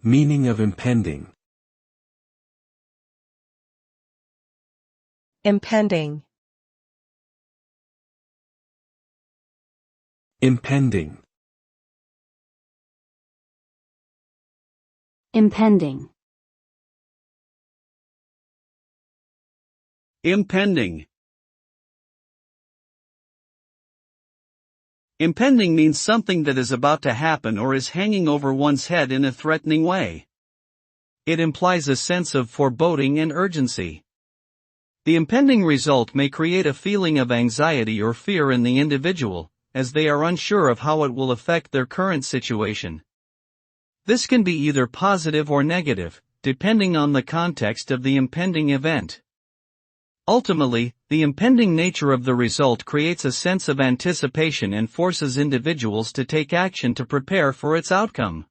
Meaning of impending. Impending. Impending. Impending. Impending. Impending means something that is about to happen or is hanging over one's head in a threatening way. It implies a sense of foreboding and urgency. The impending result may create a feeling of anxiety or fear in the individual, as they are unsure of how it will affect their current situation. This can be either positive or negative, depending on the context of the impending event. Ultimately, the impending nature of the result creates a sense of anticipation and forces individuals to take action to prepare for its outcome.